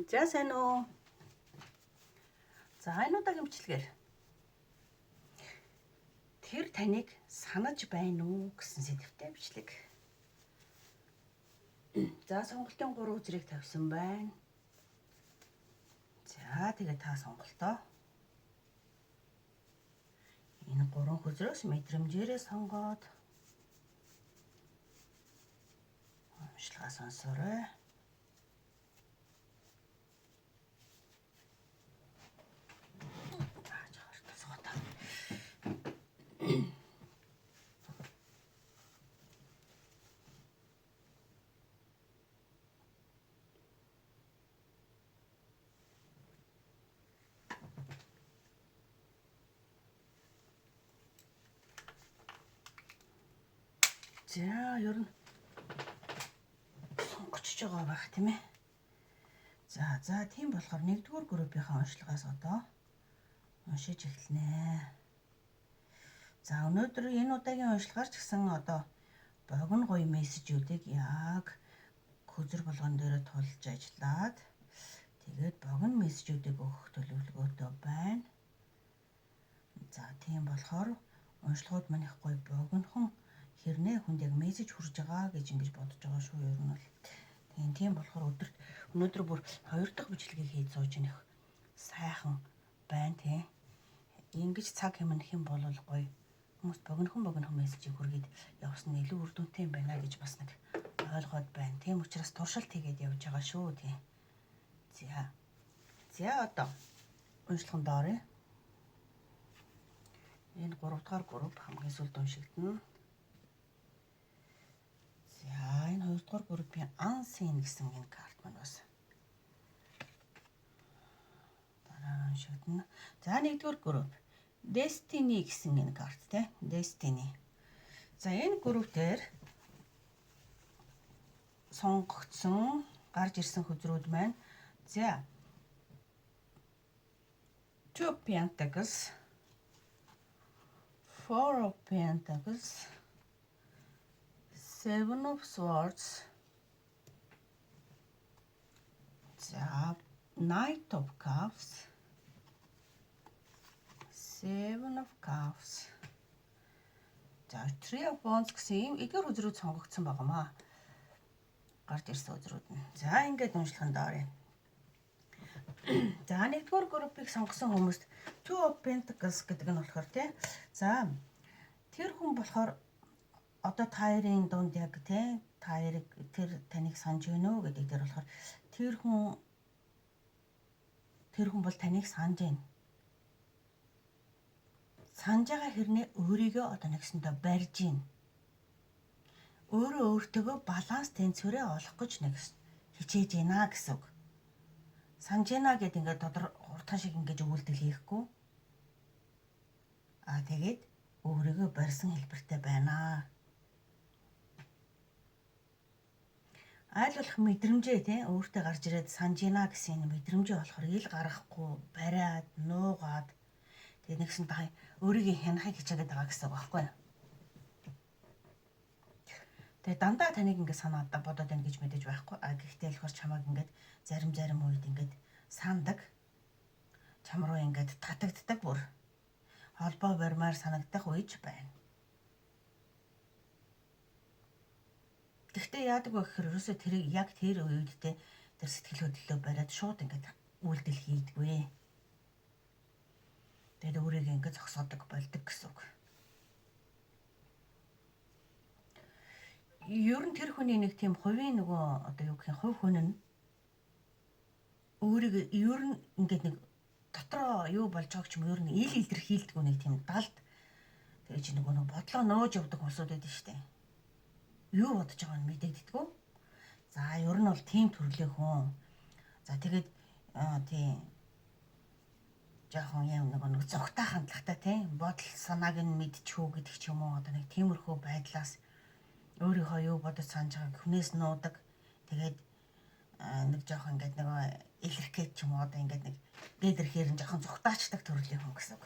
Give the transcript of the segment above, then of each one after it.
За сайн уу. За энэ удаагийн бичлэгээр тэр таныг санаж байна уу гэсэн сэдвтэй бичлэг. За сонголтын 3 үзрийг тавьсан байна. За тэгээ та сонголтоо энэ 3 хөзрөөс мэдрэмжээрээ сонгоод уншлагаа сонсоорой. За ер нь сонгочж байгаа байх тийм ээ. За тийм болохоор 1-р группийнхаа уншлагаас одоо уншиж эхэлнэ. За өнөөдөр энэ удаагийн уншлагаар ч гэсэн одоо богино гоё мессежүүдийг яг хөзөр болгон дээр тулж ажиллаад тэгээд богино мессежүүдийг өгөх төлөвлөгөөтэй байна. За тийм болохоор уншлагууд манайх гоё богинохон хэрнээ хүнд яг мессеж хүрж байгаа гэж ингэж бодож байгаа шүү. Ер нь бол тийм болохоор өнөөдөр бүр 2 дахь бичлэгийг хийж сууж нэх сайхан байна тий. Ингэж цаг хэмнэх юм бол гоё хүмүүс богинохон мессежийг хүргээд явсан нь илүү үр дүнтэй юм байна гэж бас нэг ойлгоод байна. Тийм учраас туршилт хийгээд явж байгаа шүү тий. За одоо уншлагын доорын энэ 3 дахь групп хамгийн сүүлд уншигдана. За энэ 2 дахь группийн unseen гэсэн энэ карт маань бас дараа уншигдана. За 1-р групп Destiny гэсэн энэ карт те. Destiny. За энэ групп дээр сонгогдсон гарч ирсэн хөзрүүд маань за 2 of Pentacles, 4 of Pentacles, 7 of Swords, за Knight of Cups, 7 of Cups, за 3 of Wands гэсэн эдгээр хөзрүүд сонгогдсон байгаамаа. Гарч ирсэн хөзрүүд нь. За ингээд уншлагын доорын. За 1-р группыг сонгосон хүмүүст 2 of Pentacles гэдэг нь болохоор тий. За тэр хүн болохоор одоо таарын дунд яг тий тэр таныг санаж байна уу гэдэг дээр болохоор тэр хүн бол таныг санаж байна. Санаж байгаа хэрнээ өөрийгөө одоо нэгсэндээ барьж байна. Өөртөөгөө баланс тэнцвэрээ олох гэж хичээж байна гэсэн үг. Санаж байна гэд ингээд уртхан шиг ингэж өгүүлдэл хийхгүй. Тэгээд өөрийгөө барьсан хэлбэртэй байна. Айл болох мэдрэмжээ тий өөртөө гарч ирээд санаж байна гэсэн мэдрэмжээ болохоор ил гаргахгүй бариад нуугаад тэгээд нэгсэн та өөрийгөө хянахыг хичээгээд байгаа гэсэн үг байхгүй юу? Тэгээд дандаа таныг ингээд санаад бодоод байна гэж мэдэж байхгүй. Гэхдээ болохоор чамайг ингээд зарим үед ингээд сандаг. Чам руу ингээд татагддаг бүр. Холбоо барьмаар санагдах үеч байна. Гэхдээ яадаг вэ гэхээр ерөөсөө тэрийг яг тэр үедээ тэр сэтгэл хөдлөлөө бариад шууд ингээд үйлдэл хийдэггүй. Тэгээд өөрийгөө ингээд зогсоодог болдог гэсэн үг. Ер нь тэр хүний нэг тийм хувийн нөгөө одоо юу гэх юм хувь хүн нь өөрийгөө ер нь ингээд нэг дотроо юу болж байгааг ч юм ер нь ил илэрхийлдэг нэг тийм далд тэгэж нөгөө бодлоо нөөж явдаг хүмүүсүүд байдаг шүү дээ. Юу бодож байгааг нь мэдэгддэггүй. За ер нь бол тийм төрлийн хүн. За тэгээд тийм жоохон юм нэг зүгтаа хандлагатай тийм бодол санааг нь мэдчихүү гэдэг ч юм уу одоо нэг тиймэрхүү байдлаас өөрийнхөө юу бодож санаж байгааг хүнээс нуудаг. Тэгээд нэг жоохон ингээд нэг илэрхээд ч юм уу одоо ингээд нэг дээдэрхээр нь жоохон зүгтаачдаг төрлийн хүн гэсэн үг.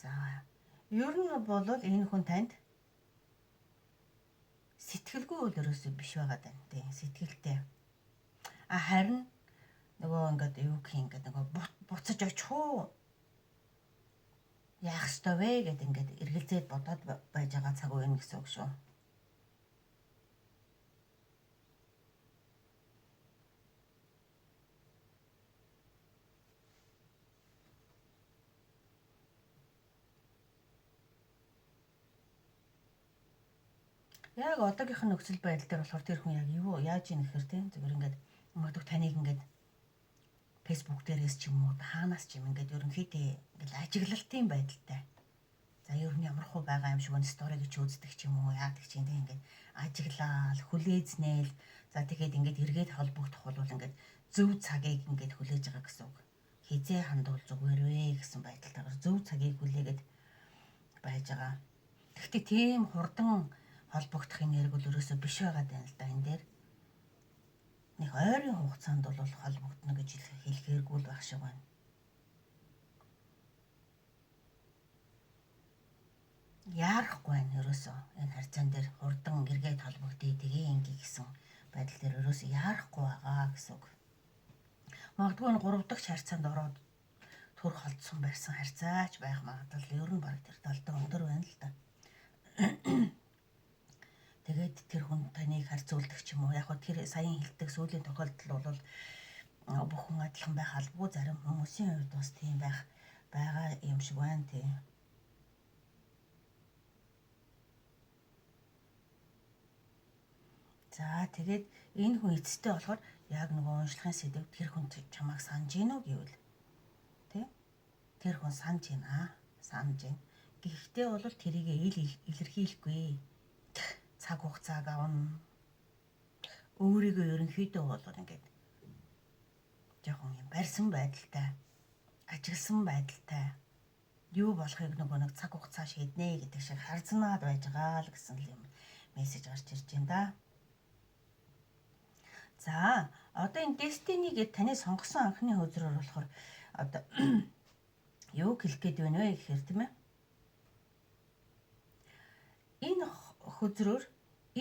За ер нь бол энэ хүн танд сэтгэлгүй бол ерөөсөө биш байгаад байна тий. Сэтгэлтэй. Харин нөгөө ингээд юу гэх юм ингээд нөгөө буцаж очихоо яах ёстой вэ гэд ингээд эргэлзээд бодоод байж байгаа цаг үе гэсэн үг шүү. Яг одоогийнх нь нөхцөл байдал дээр болохоор тэр хүн яг юу яаж ийн гэхээр тийм зөвхөн ингээд магадгүй таныг ингээд фэйсбુક дээрээс ч юм уу хаанаас ч юм ингээд ерөнхийдөө ингээд ажиглалтын байдалтай. За ер нь ямар хөө байгаа юм шиг өн стори гэж үздэг ч юм уу яадаг ч юм ингээд ажиглаал хүлээзнээл за тэгээд ингээд эргээд холбогдох бол ингээд зөв цагийг ингээд хүлээж байгаа гэсэн үг. Хизээ хандвал зүгээр вэ гэсэн байдалтайгаар зөв цагийг хүлээгээд байж байгаа. Гэхдээ тийм хурдан холбогдохын нэрг бол ерөөсөө биш байгаад байна л да энэ дээр. Нэг ойрын хугацаанд бол холбогдно гэж хэлэхээргүй л байх шиг байна. Яарахгүй байна ерөөсөө энэ харьцаан дээр хурдан эргээд холбогдъё тэгээ ингээ гэсэн байдал дээр ерөөсөө яарахгүй байгаа гэсэн үг. Магадгүй нь 3 дахь харьцаанд ороод төр холдсон байсан харьцаач байх магадлал ер нь баг тэр талд өндөр байна л да. Тэгээд тэр хүн таныг харьцуулдаг ч юм уу. Яг хөө тэр саяхан хэлдэг сүүлийн тохиолдол бол бүхэн адилхан байх албагүй зарим хүмүүсийн хувьд бас тийм байгаа юм шиг байна тий. За тэгээд энэ хүн эцэстээ болохоор яг нөгөө уншлагын сэдв тэр хүн чамайг санаж гинөө гэвэл тий. Тэр хүн санаж байна. Санаж байна. Гэхдээ бол тэрийг илэрхийлэхгүй. Цаг хугацааг авна. Өөрийгөө ерөнхийдөө бол ингээд жоохон юм барьсан байдалтай, ажигласан байдалтай юу болохыг нөгөө нэг цаг хугацаа шийднэ гэдэг шиг харзнаад байж байгаа л гэсэн юм мессеж гарч ирж байна да. За, одоо энэ Destiny гэдэг таны сонгосон анхны хөзрөөр болохоор одоо юу хэлэх гээд байна вэ гэхээр тийм ээ. Энэ хөзрөөр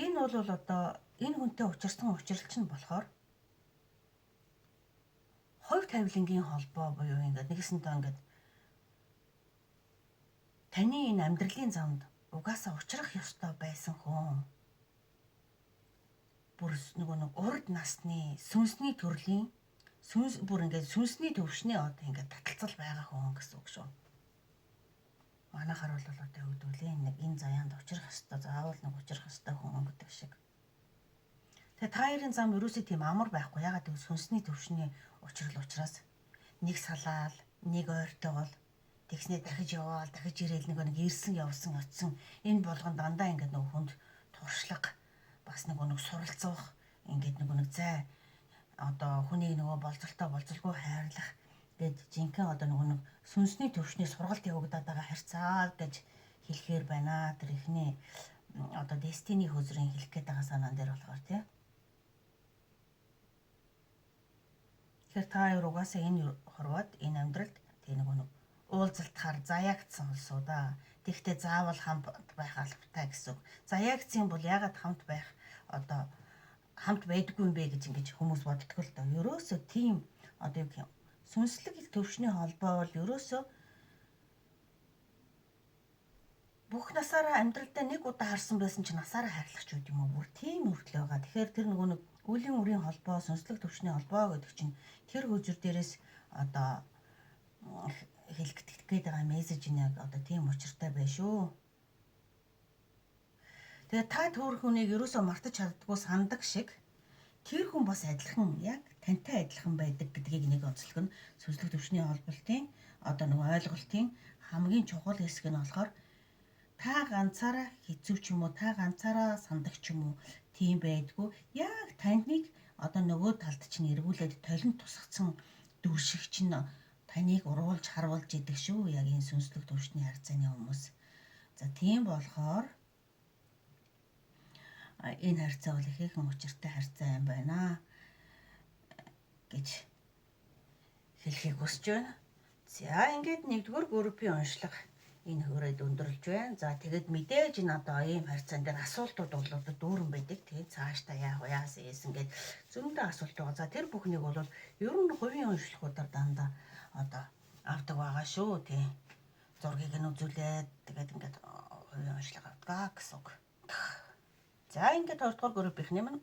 энэ бол одоо энэ хүнтэй учирсан учирлч нь болохоор хувь тавилангийн холбоо буюу ингээд нэгсэнтэй ингээд таны энэ амьдралын замд угаасаа учрах ёстой байсан хүн бүр нөгөө нэг урд насны сүнсний төрлийн бүр ингээд сүнсний төвшний одоо ингээд таталцал байгаа хүн гэсэн үг шүү. Манайхаар бол одоо өвдүүлээ нэг энэ заяанд учрах ёстой заавал нэг учрах ёстой хүн гэдэг шиг. Тэгээ та хоёрын зам ерөөсөө тийм амар байхгүй. Ягаад гэвэл сүнсний төвшний учрал учраас нэг салаал, нэг ойртойгол тэгснээ дахиж яваал, дахиж ирээл нэг ирсэн явсан очсон энэ болгон дандаа ингээд нэг хүнд туршлага бас нэг суралцах ингээд нэг зай одоо хүнийг нөгөө болцолгүй хайрлах гэд жинхэнэ одоо нэг сүнсний төвшний сургалт явагдаад байгаа харьцаа гэж хэлэхээр байна. Тэр ихний одоо Destiny хөзрийн хэлэх гээд байгаа санаан дээр болохоор тий. Тэгэхээр та хоёр угаасаа энэ хорвоод энэ амьдралд тий нэг уулзалтахаар заяагдсан улсуу да. Тэгтээ заавал хамт байх албатай гэсэн. Заяагдсан бол ягаад хамт байх одоо хамт байдгүй юм бэ гэж ингэж хүмүүс боддог л доо. Ерөөсөө тийм одоо юу гэх юм сүнслэг төвшний холбоо бол ерөөсөө бүх насаараа амьдралдаа нэг удаа харсан байсан чинь насаараа хайрлах ч үгүй юм уу. Бүр тийм өртөл байгаа. Тэгэхээр тэр нөгөө нэг үлийн үрийн холбоо, сүнслэг төвшний холбоо гэдэг чинь тэр хөзөр дээрээс одоо хэлэх гээд байгаа мессеж нь яг одоо тийм учиртай байна шүү. Тэгээ та тэр хүнийг ерөөсөө мартаж чаддгүй сандаг шиг тэр хүн бас адилхан яг тантай адилхан байдаг гэдгийг нэг онцлог нь сүнслэг төвшний холболтын одоо нэг ойлголтын хамгийн чухал хэсэг нь болохоор та ганцаараа хэцүү ч юм уу та ганцаараа сандаг ч юм уу тийм байдгүй яг таныг одоо нөгөө талд чинь эргүүлээд толин тусгацсан дүр шиг чинь таныг уруулж харуулж идэг шүү яг энэ сүнслэг төвшний харьцааны хүмүүс. За тийм болохоор энэ харьцаа бол ихээхэн учиртай харьцаа юм байна гэж хэлхийг хүсэж байна. За ингээд нэгдүгээр группийн уншлага Энэ хөрөөд өндөрлж байна. За тэгээд мэдээж энэ одоо ийм харьцаан дээр асуултууд бол дүүрэн байдаг. Тэгээд цаашдаа яах вэ? Яасан гээд зөндөө асуулт байгаа. За тэр бүхнийг бол ер нь хувийн уншлагуудаар дандаа одоо авдаг байгаа шүү тий. Зургийг нь үзүүлээд тэгээд ингээд хувийн уншлага авдаг гэсэн үг. За ингээд 2 дугаар группийнхний минь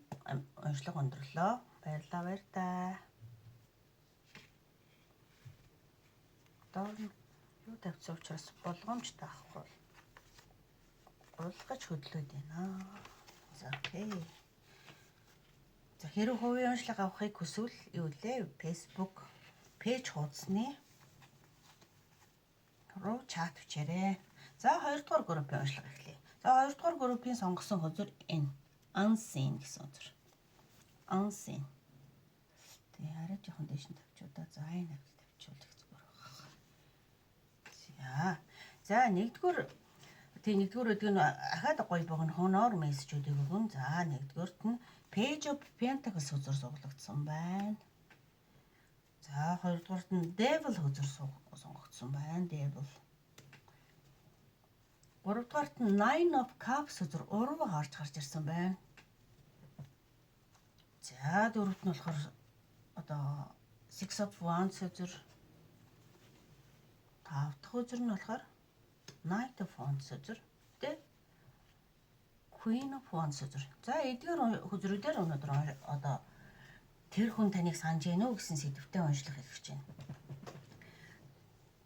уншлага өндөрлөө. Баярлалаа. Одоо юу тавьсан учраас болгоомжтой авахгүй. Болгож хөдлөөд байна. За окей. За хэрэг хувийн уншлага авахыг хүсвэл юу лээ? Facebook пэйж хуудасны руу чат бичээрэй. За 2 дугаар группийн уншлага эхлэе. За 2 дугаар группийн сонгосон хөзөр энэ unseen гэсэн хөзөр. Unseen. Тэгээ арай жоохон дэш нь тавьчудаа. За энэ хавьд тавьчулах зүгээр байна. За нэгдүгээр өдөг нь ахаад гоё богино хоноор мессежүүдийг өгөн. За нэгдүгээрт нь Page of Pentacles хөзөр суглагдсан байна. За хоёрдугаарт нь Devil хөзөр сонгогдсон байна. Devil. Гуравдугаарт нь Nine of Cups хөзөр урав гарч ирсэн байна. За дөрөвт нь болохоор одоо Six of Wands хөзөр. Тавдах хөзөр нь болохоор Knight of Wands хөзөр. Тэ Queen of Wands хөзөр. За эдгээр хөзрүүдээр өнөөдөр одоо тэр хүн таныг санаж гэнэ үү гэсэн сэдвтэй уншлах хэлж байна.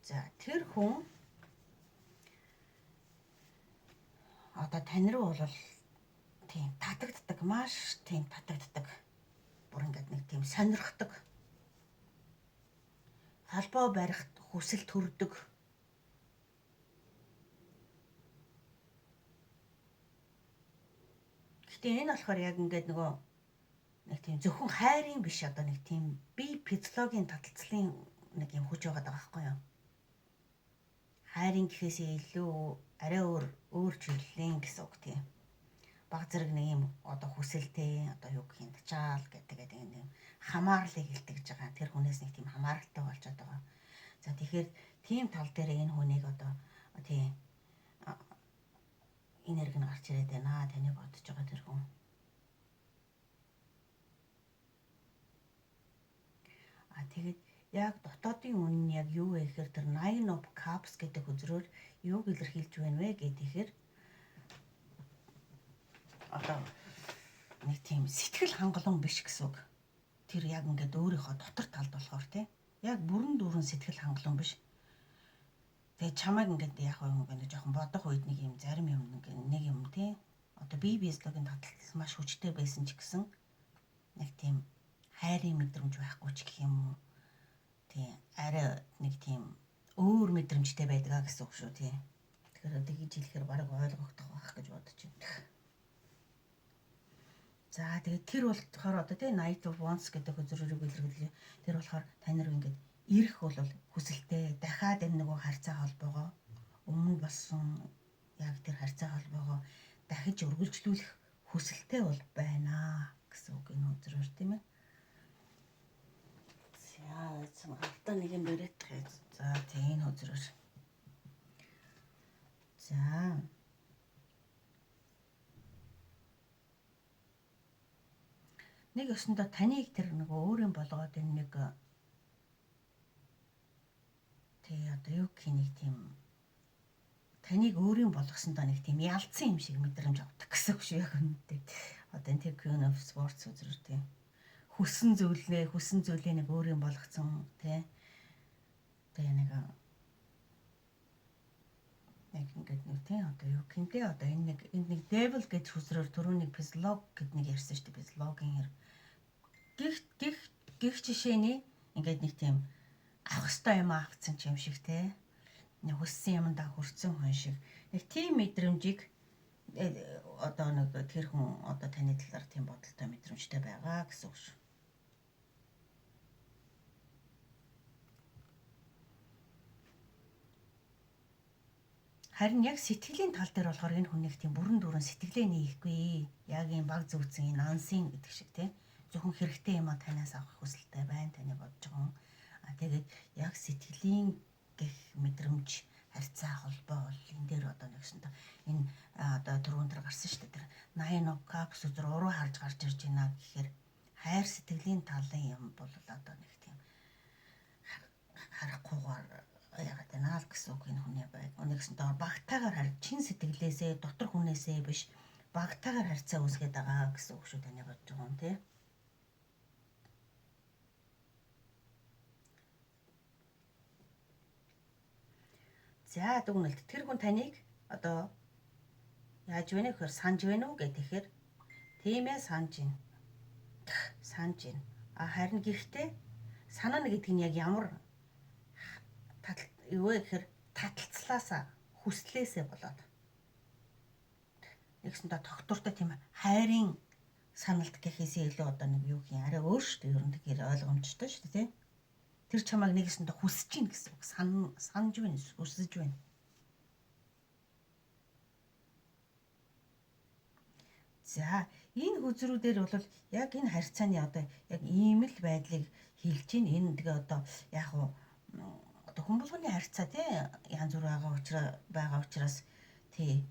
За тэр хүн одоо тань руу бол тийм татагддаг, маш тийм татагддаг. Бүр ингээд нэг тийм сонирхдаг. Холбоо барих хүсэл төрдөг. Гэтэ энэ болохоор яг ингээд нөгөө нэг тийм зөвхөн хайрын биш одоо нэг тийм бие физиологийн таталцлын нэг юм хүч байгаа байхгүй юу? Хайрын гэхээсээ илүү арай өөр чиглэлийн гэсэн үг тийм. Баг зэрэг нэг юм одоо хүсэлтэй одоо юу гэх юм чаал гэдэг нэг хамаарлыг илтгэж байгаа. Тэр хүнээс нэг тийм хамааралтай болчиход байгаа. За тэгэхээр тийм тал дээр энэ хүнийг одоо тийм энерги нь гарч ирээд байна. Таны бодож байгаа тэр хүн. Тэгээд яг дотоодын үнэн нь яг юу вэ гэхээр тэр Nine of Cups гэдэг хөзрөөр юуг илэрхийлж байна вэ гэхээр одоо нэг тийм сэтгэл хангалуун биш гэсэн үг. Тэр яг ингээд өөрийнхөө дотор талд болохоор тийм яг бүрэн дүүрэн сэтгэл хангалуун биш. Тэгээ чамайг ингээд яг нэг жоохон бодох үед нэг юм зарим юм нэг юм тийм одоо бие биологийн таталцал маш хүчтэй байсан ч гэсэн нэг тийм хайрын мэдрэмж байхгүй ч гэх юм уу. Тийм арай нэг тийм өөр мэдрэмжтэй байдаг гэсэн үг шүү тийм. Тэгэхээр тэгж хэлэхээр бараг ойлгогдох байх гэж бодож байна. За тэгээд тэр болохоор одоо тийм Knight of Wands гэдэг хөзрөөрийг илэрхийлээ. Тэр болохоор тань руу ингээд ирэх бол хүсэлтэй дахиад энэ нөгөө харьцаа холбоогоо өмнө болсон яг тэр харьцаа холбоогоо дахиж үргэлжлүүлэх хүсэлтэй бол байна гэсэн үг энэ хөзрөөр тийм ээ. За хавтаа нэг юм бариад тахыг. За тийм энэ хөзрөөр. За нэг өсөндөө таныг тэр нөгөө өөрийн болгоод энэ нэг тий одоо юу гэх нэг тийм таныг өөрийн болгосондоо нэг тийм ялцсан юм шиг мэдрэмж авдаг гэсэн үг шүү яг үнэндээ. Одоо энэ Queen of Swords үзрэр тийм хүссэн зүйлээ нэг өөрийн болгоцсон тий. Тэгээ нэг ингээд нэг тий одоо юу гэнтэй одоо энэ нэг devil гэж хүсрээр түрүүний психолог гэд нэг ярьсан шүү дээ психологийн хэрэг. Гих жишээний ингээд нэг тийм авах ёстой юм авцсан ч юм шиг тий. Нэг хүссэн юмдаа хүрсэн хүн шиг. Нэг тийм мэдрэмжийг одоо нэг тэр хүн одоо таны талаар тийм бодолтой мэдрэмжтэй байгаа гэсэн үг шүү. Харин яг сэтгэлийн тал дээр болохоор энэ хүнийг тийм бүрэн дүүрэн сэтгэлээ нээхгүй. Яг юм баг зүвцэн энэ ансийн гэдэг шиг тийм. Зөвхөн хэрэгтэй юм а танаас авах хүсэлтэй байна. Таны бодож байгаа. Тэгээд яг сэтгэлийн гэх мэдрэмж харьцаа холбоо бол энэ дээр одоо нэгсэнтэй энэ одоо түрүүн дээр гарсан шүү дээ. Тэр 9 of Cups үзэр уруу харж гарч ирж байна гэхээр хайр сэтгэлийн талын юм бол одоо нэг тийм харахгүйгээр яагаад байна л гэсэн үг энэ хүний байг. Нэгсэнтэй багтаагаар харж чин сэтгэлээсээ дотор хүнээсээ биш багтаагаар харьцаа үүсгээд байгаа гэсэн үг шүү таны бодож байгаа юм тий. За дүгнэлт тэр хүн таныг одоо яаж вэ гэхээр санаж байна уу гэхээр тийм ээ санаж байна. Харин гэхдээ санана гэдэг нь яг ямар юу вэ гэхээр таталцлаасаа хүслээсээ болоод нэгсэндээ тогтвортой тийм хайрын саналт гэхээсээ илүү одоо нэг юу гэх юм арай өөр шүү дээ. Ер нь тэгэхээр ойлгомжтой шүү дээ тий. Тэр чамайг нэгэсэндээ хүсэж гин гэсэн үг. Санаж байна, хүсэж байна. За, энэ хүзрүүдээр бол яг энэ харьцааны одоо яг ийм л байдлыг хэлж гин. Энэ тэгээ одоо яг одоо хүн болгоны харьцаа тий янз бүр байгаа учраас тий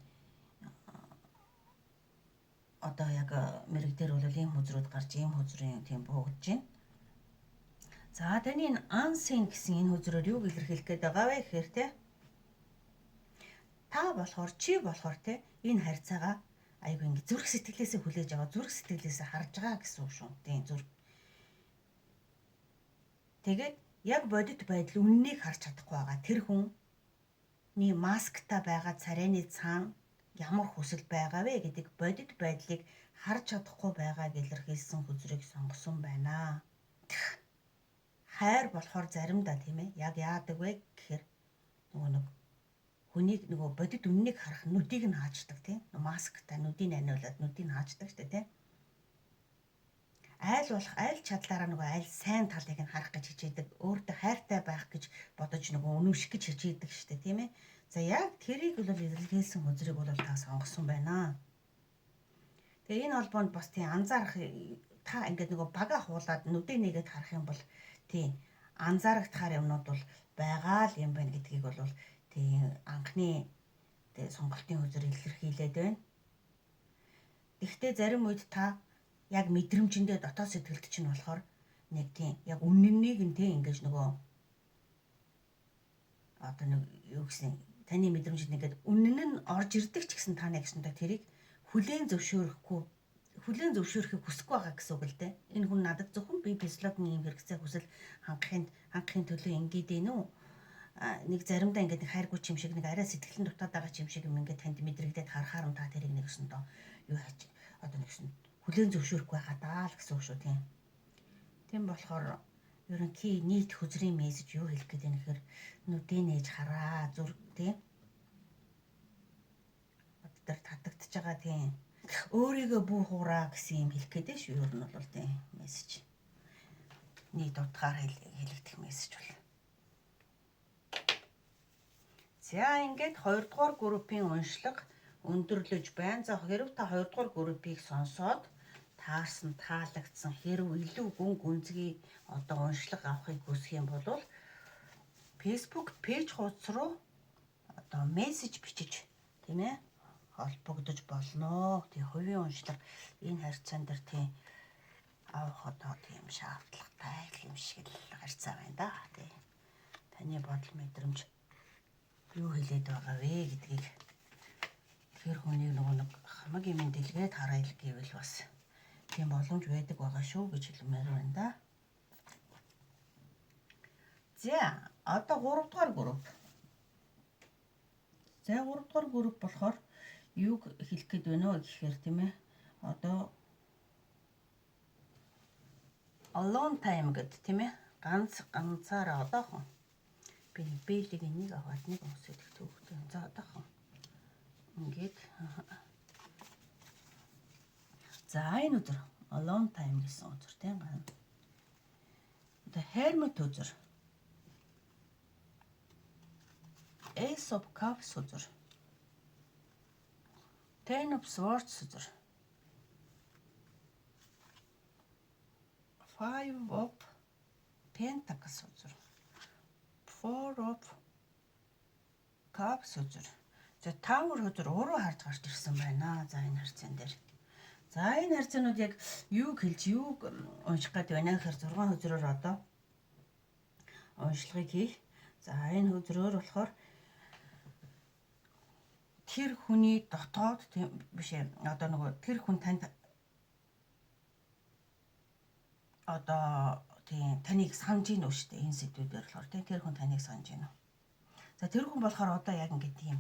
одоо яг мэрэг дээр бол ийм хүзрүүд гарч ийм хүзрийн тийм буугдж байна. За таны энэ unseen гэсэн энэ хүзрээр юу илэрхийлэх гээд байгаа вэ гэхээр те та болохоор чи болохоор те энэ харьцаагаа айгүй ингэ зүрх сэтгэлээсээ хүлээж аваа зүрх сэтгэлээсээ харж байгаа гэсэн үг шүү. Тийм зүрх. Тэгээд яг бодит байдал үннийг харж чадахгүй байгаа. Тэр хүний масктай байгаа царайны цаана ямар хүсэл байгаа вэ гэдэг бодит байдлыг харж чадахгүй байгааг илэрхийлсэн хүзрийг сонгосон байна. Хайр болохоор заримдаа тийм ээ яг яадаг вэ гэхээр нэг хүнийг нөгөө бодит үннийг харах нүдийг нь хааждаг тийм масктай нүдийг аниулаад нүдийг нь хааждаг шүү дээ тийм аль чадлаараа нөгөө аль сайн талыг нь харах гэж хичээдэг өөртөө хайртай байх гэж бодож нөгөө өнөмших гэж хичээдэг шүү дээ тийм ээ за яг тэрийг бол илэрхийлсэн хүзрийг бол та сонгосон байна. Тэгээ энэ холбоонд бас тийм анзаарах та ингээд нөгөө бага хуулаад нүдийг нэгээд харах юм бол тийм анзаарагдахаар юмнууд бол байгаа л юм байна гэдгийг бол тийм анхны тийм сонголтын хүзэр илэрхийлээд байна. Гэхдээ зарим үед та яг мэдрэмжиндээ дотоод сэтгэлд чинь болохоор нэг тийм яг үннийг нь тийм ингэж нөгөө одоо нэг юу гэсэн таны мэдрэмжинд ингээд үнэн нь орж ирдэг ч гэсэн та нэгсэндээ тэрийг хүлээн зөвшөөрөхийг хүсэхгүй байгаа гэсэн үг л дээ. Энэ хүн надад зөвхөн би физиологийн юм хэрэгцээ хүсэл хангахын төлөө ингээд ээ нү нэг заримдаа ингээд нэг хайргүй юм шиг нэг арай сэтгэлэн дутаад байгаа юм шиг юм ингээд танд мэдрэгдээд харахаар та тэрийг нэгсэндээ юу хайж одоо нэгсэн хүлээн зөвшөөрөхгүй байгаа даа л гэсэн үг шүү тийм. Тийм болохоор ерөнхий нийт хүзрийн мессеж юу хэлэх гээд байна гэхээр нүдээ нээж хараа зүрх тийм одоо татагдж байгаа тийм өөрийгөө бүү хуураа гэсэн юм хэлэх гээд шүү. Ер нь бол тийм мессеж нийт утгаар хэлэгдэх мессеж бол. За ингээд 2 дугаар группийн уншлага өндөрлөж байна. За хэрв та 2 дугаар группийг сонсоод таарсан таалагдсан хэрв илүү гүн гүнзгий одоо уншлага авахыг хүсэх юм бол Facebook пэйж хуудас руу одоо мессеж бичиж тийм ээ холбогдож болно. Тийм хувийн уншлага энэ харьцаан дээр тийм авах одоо тийм шаардлагатай юм шиг л харьцаа байна да. Тийм таны бодол мэдрэмж юу хэлээд байгаа вэ гэдгийг тэр хүний нэг хамаг юм дэлгээд харъя гэвэл бас тийм боломж байдаг байгаа шүү гэж хэлмээр байна да. За одоо 3 дугаар групп. За 3 дугаар групп болохоор юг хэлэх гээд байна вэ гэхээр тийм ээ одоо alone time гэдэг тийм ээ ганцаараа одоохон би бэлэг энийг аваад нэг өмсөд их төвхтэй. За одоохон ингээд за энэ өдөр alone time гэсэн өдөр тийм ган одоо hermit өдөр Ace of Cups өдөр Ten of Swords өдөр Five of Pentacles өдөр Four of Cups үзэр. За Tower үзэр уруу харж гарч ирсэн байна. За энэ харьцан дээр. За энэ харьцаанууд яг юуг хэлж юуг унших гэдэг байна гэхээр 6 хөзрөөр одоо уншлагыг хийх. За энэ хөзрөөр болохоор тэр хүний дотоод тийм биш ээ. Одоо нөгөө тэр хүн танд одоо тийм таныг санаж гинөө шүү дээ. Энэ сэдвүүдээр болохоор тийм тэр хүн таныг санаж гинөө. За тэр хүн болохоор одоо яг ингээд тийм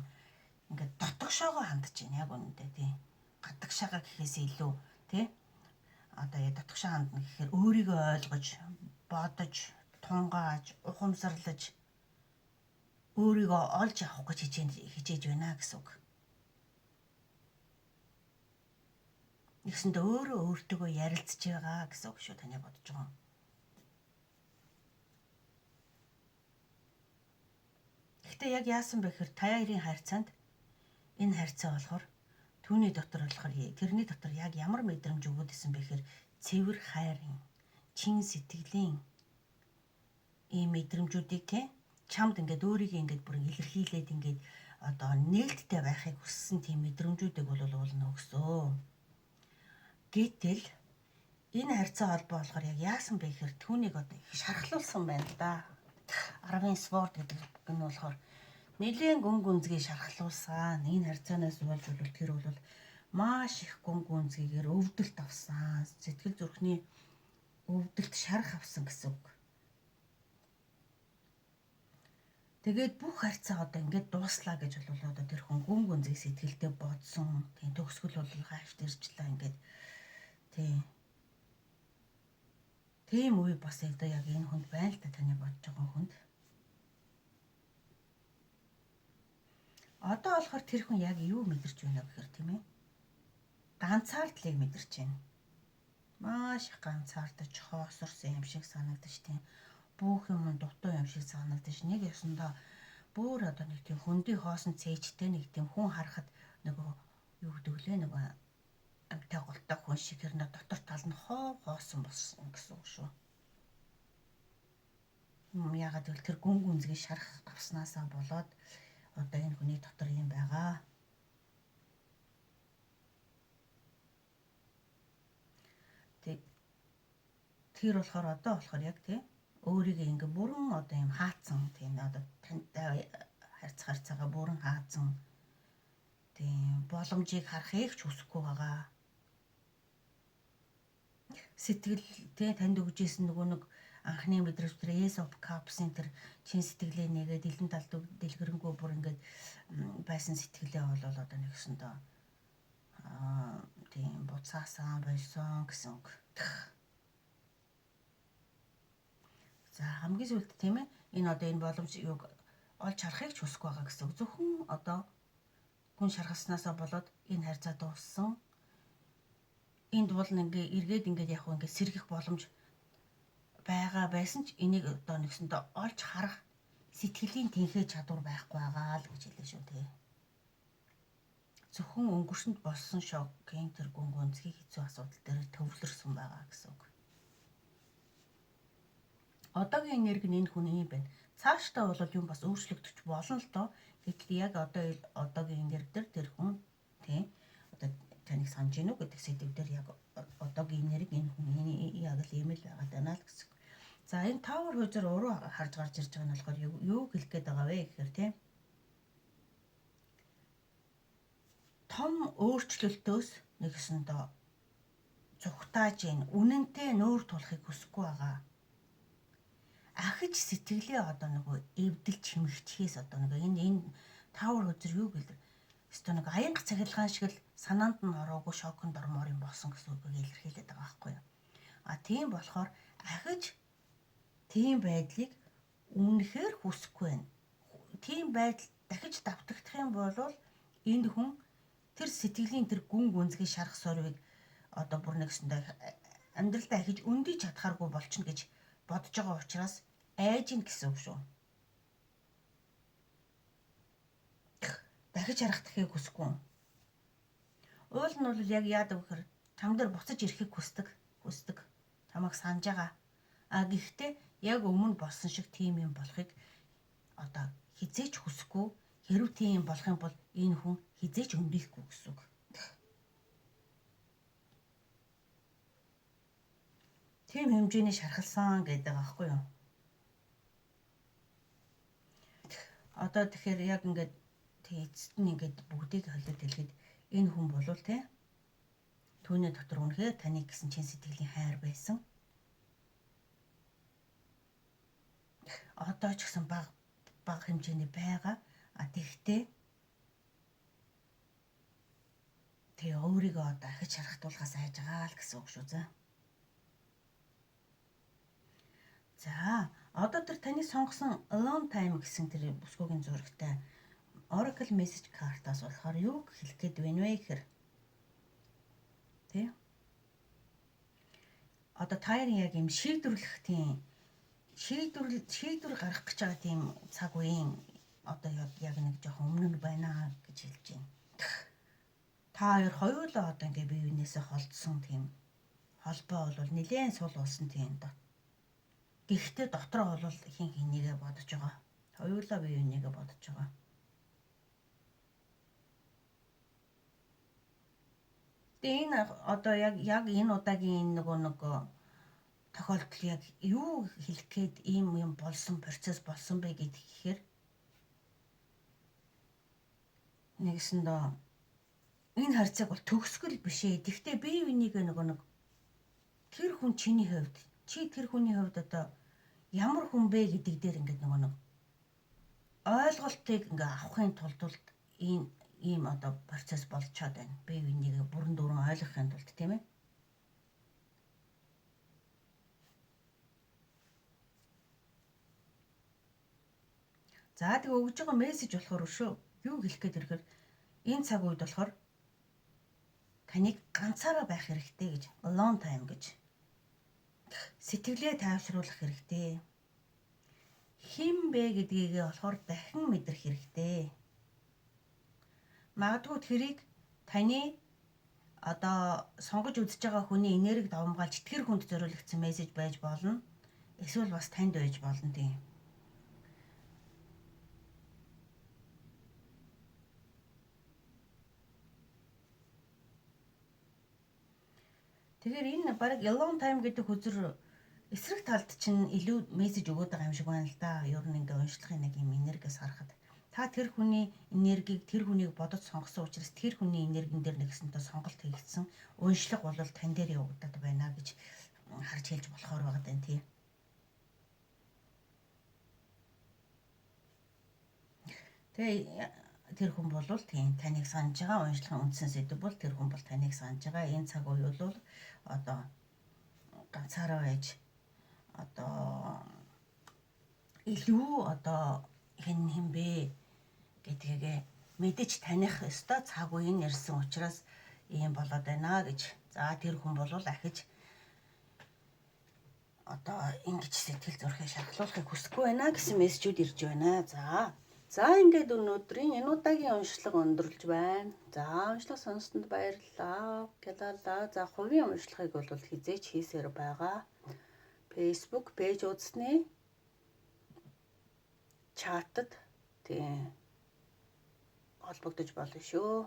ингээд дотгошоогоо хандж байна яг үнэндээ тийм. Гадагшаага гэхээс илүү тийм одоо яг дотгошоо хандна гэхээр өөрийгөө ойлгож, бодож, тунгааж, ухамсарлаж өөрийгөө олж авах гэж хичээж байна гэсэн үг. Нэгсэндээ өөрөө өөртөөгөө ярилцж байгаа гэсэн үг шүү таны бодож байгаа. Гэхдээ яг яасан бэ гэхээр та хоёрын харьцаанд энэ харьцаа болохоор түүний дотор болохоор тэрний дотор яг ямар мэдрэмж өгöd исэн бэ гэхээр цэвэр хайрын, чин сэтгэлийн ийм мэдрэмжүүдийг тийм чамд ингээд өөрийгөө ингээд бүр илэрхийлээд ингээд одоо нээлттэй байхыг хүссэн тийм мэдрэмжүүдийг бол уулна өгсөө. Гэтэл энэ харьцаа холбоо болохоор яг яасан бэ гэхээр түүнийг одоо их шархлуулсан байна да. Арвын спорт гэдэг нь болохоор нэлээд гүн гүнзгий шархлуулсан. Энэ харьцаанаас болж бол тэр бол маш их гүн гүнзгийгээр өвдөлт авсан. Сэтгэл зүрхний өвдөлт шарх авсан гэсэн үг. Тэгээд бүх харьцаа одоо ингээд дууслаа гэж бол одоо тэр хүн гүн гүнзгий сэтгэлдээ бодсон. Тийм төгсгөл бол хаашд ирчлээ ингээд тийм үе бас одоо яг энэ хүнд байна л да таны бодож байгаа хүнд. Одоо болохоор тэр хүн яг юу мэдэрч байна гэхээр тийм ээ. Ганцаардлыг мэдэрч байна. Маш их ганцаардаж, хоосорсон юм шиг санагдаж тийм. Бүх юм дутуу юм шиг санагдаж нэг ясандаа бүр одоо нэг тийм хөндий хоосон цээжтэй нэг тийм хүн харахад нөгөө юу гэдэг лээ нөгөө амтай голтой хүн шиг хэрнээ дотор тал нь хоосон болсон гэсэн үг шүү. Ягаад гэвэл тэр гүн гүнзгий шарах авснаасаа болоод одоо энэ хүний дотор юм байгаа. Тэр болохоор одоо болохоор яг тийм өөрийгөө ингээ бүрэн одоо юм хаацсан тийм одоо тантай харьцаагаа бүрэн хаацсан тийм боломжийг харахыг ч хүсэхгүй байгаа. Сэтгэл тий танд өгчээсэн нөгөө нэг анхны мэдрэмж тэр Ace of Cups-ын тэр чин сэтгэлээ нэгээд дэлгэн талд дэлгэрэнгүй бүр ингээд байсан сэтгэлээ бол одоо нэгсэндээ тийм буцаасан болсон гэсэн үг. За хамгийн сүүлд тийм ээ энэ одоо энэ боломж юуг олж харахыг ч хүсэхгүй байгаа гэсэн үг. Зөвхөн одоо хүн шаргалснаасаа болоод энэ харьцаа дууссан. Энд бол ингээ эргээд ингээд яг ингээ сэргэх боломж байгаа байсан ч энийг одоо нэгсэндээ олж харах сэтгэлийн тэнхээ чадвар байхгүй байгаа л гэж хэлээ шүү дээ. Зөвхөн өнгөрсөнд болсон шокийн тэр гүн гүнзгий хэцүү асуудал дээр төвлөрсөн байгаа гэсэн үг. Одоогийн энерги нь энэ хүн юм байна. Цаашдаа бол юм бас өөрчлөгдөж болно л доо. Гэтэл яг одоогийн энерги дээр тэр хүн тийм одоо таныг санаж гинүү гэдэг сэдв дээр яг одоогийн энерги энэ хүний яг л юм л байгаа даа л гэсэн. За энэ Tower хөөзөр уруу харж гарч ирж байгаа нь болохоор юу хэлэх гээд байгаа вэ гэхээр тийм том өөрчлөлтөөс нэгсэндээ зүгтааж ийн үнэнтэй нүүр тулахыг хүсэхгүй байгаа. Ахиж сэтгэлээ одоо нөгөө эвдэл чимэгчхээс одоо нөгөө энэ Tower хөөзөр юу гэлээ. Өөртөө нэг аянга цахилгаан шиг л санаанд нь ороогүй шоконд ормоор юм болсон гэсэн үгийг илэрхийлээд байгаа байхгүй юу. Тийм болохоор ахиж тийм байдлыг үнэхээр хүсэхгүй байна. Тийм байдал дахиж давтагдах юм бол энэ хүн тэр сэтгэлийн тэр гүн гүнзгий шарах сорвыг одоо бүр нэгсэндээ амьдралдаа ахиж өндий чадхааргүй болчихно гэж бодож байгаа учраас айж ин гэсэн үг шүү. Дахиж харагдахыг хүсэхгүй. Уул нь бол яг яадаг вэхэр чам дээр буцаж ирэхийг хүсдэг. Чамайг санаж байгаа. Гэхдээ яг өмнө болсон шиг тийм юм болохыг одоо хизээч хүсэхгүй, Хэрв тийм болох юм бол энэ хүн хизээч өндөхгүй гэсэн үг. Тийм хэмжээний шархалсан гэдэг байгаа байхгүй юу? Одоо тэгэхээр яг ингээд эцэст нь ингээд бүгдийг холиод хэлэхэд энэ хүн болвол те түүний дотор үнэхээр таны гэсэн чин сэтгэлийн хайр байсан. Одоо ч гэсэн бага хэмжээний байгаа. Тэгэхдээ тэгээ өөрийгөө одоо ахиж шархтуулахаас айж байгаа л гэсэн үг шүү заа. За, одоо тэр таны сонгосон alone time гэсэн тэр бүсгүйгийн зурагтай Oracle message card-аас болохоор юу хэлэх гээд байна вэ гэхээр тий. Одоо таарийн яг юм шийдвэрлэх тийм шийдвэр гаргах гэж байгаа тийм цаг үеийн одоо яг нэг жоохон өмнө нь байна гэж хэлж байна. Та хоёр хоёулаа одоо ингээ бие биенээсээ холдсон тийм холбоо бол нэлээд сул болсон тийм доо. Гэхдээ дотроо бол хин хинийгээ бодож байгаа. Хоёулаа бие бинийгээ бодож байгаа. Тэгээ энэ одоо яг энэ удаагийн нэг тохиолдол яг юу хэлэх гээд ийм юм болсон процесс болсон бэ гэхээр нэгсэндээ энэ харьцааг бол төгсгөл биш ээ. Гэхдээ бие бинийгээ нэг тэр хүн чиний хувьд чи тэр хүний хувьд одоо ямар хүн бэ гэдэг дээр ингээд нэг ойлголтыг ингээ авахын тулд ийм одоо процесс болж чад байна. Бие бинийгээ бүрэн дүүрэн ойлгохын тулд тийм ээ. За тэгээ өгж байгаа мессеж болохоор шүү. Юу хэлэх гээд ирэхээр энэ цаг үед болохоор таныг ганцаараа байх хэрэгтэй гэж alone time гэж сэтгэлээ тайвшруулах хэрэгтэй. Хин бэ гэдгийг болохоор дахин мэдрэх хэрэгтэй. Магадгүй тэрийг таны одоо сонгож үзэж байгаа хүний энерги давамгаалж тэр хүнд зориулагдсан мессеж байж болно. Эсвэл бас танд байж болно тийм. Тэгэхээр энэ баг alone time гэдэг хүзэр эсрэг талд чинь илүү мессеж өгöd байгаа юм шиг байна л да. Ер нь ингээ уншлахын нэг юм энергиас харахад та тэр хүний энергийг тэр хүнийг бодож сонгосон учраас тэр хүний энергин дээр нэгсэнтэй сонголт хийгдсэн уншлах бол тань дээр явагдаад байна гэж харж хэлж болохоор байгаа даа тий. Тэгээ тэр хүн бол тийм таныг санаж байгаа уншлахын үндсэн сэдв бол тэр хүн бол таныг санаж байгаа. Энэ цаг үе бол одоо ганцаараа байж одоо илүү одоо хэн бэ гэдгээгээ мэдэж таних ёстой цаг үеийн ирсэн учраас ийм болоод байна гэж. За тэр хүн бол ахиж одоо ингэж сэтгэл зүрхээ шархлуулахыг хүсэхгүй байна гэсэн мессежүүд ирж байна. За ингээд өнөөдрийн энэ удаагийн уншлага өндөрлж байна. За уншлага сонссонд баярлалаа. Гялалаа. За хувийн уншлагыг бол хизээч хийсээр байгаа. Facebook пэйж үзснээ чатад тийм холбогдож болно шүү.